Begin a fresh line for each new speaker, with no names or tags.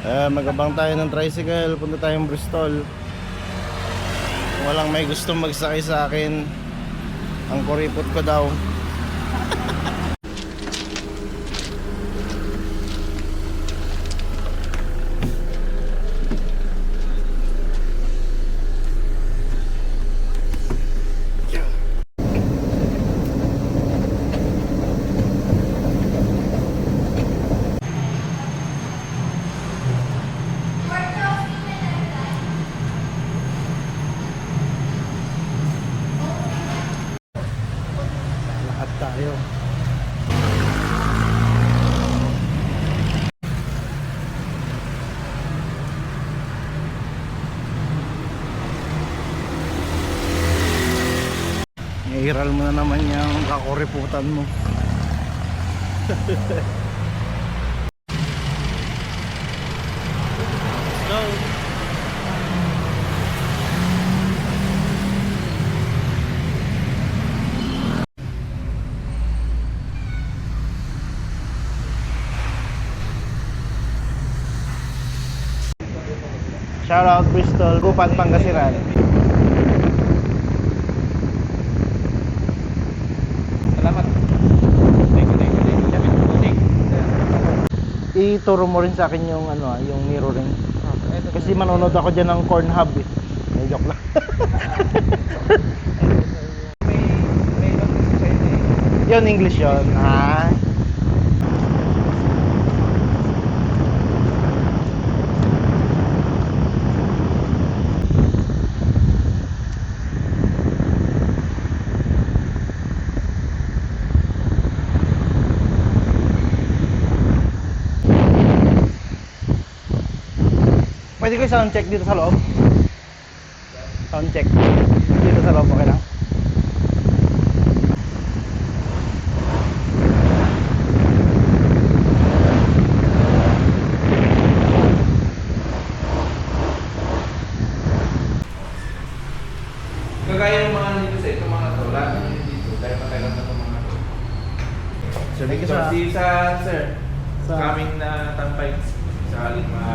Magabang tayo ng tricycle, punta tayong Bristol. Kung walang may gustong magsakay sa akin, ang kuripot ko daw. Lahat tayo. Iral mo na naman yung kakuriputan mo. Let's go. Shout out Bristol, Gupan, Pangasinan.
Salamat. Thank you.
Ituro mo rin sa akin yung ano, yung mirroring. Kasi manonood ako diyan ng Cornhub eh. May joke lang.
May society.
Yun English yun. Ah. Pwede ko sound check dito sa loob? Sound check. Dito sa loob, okay lang?
Kagaya ng mga dito sa itong mga to, lahat ng dito, dahil matagal na itong mga to.
So,
Thank you,
sa-
sir. Sir,
sa-
kaming na tampay sa halin mga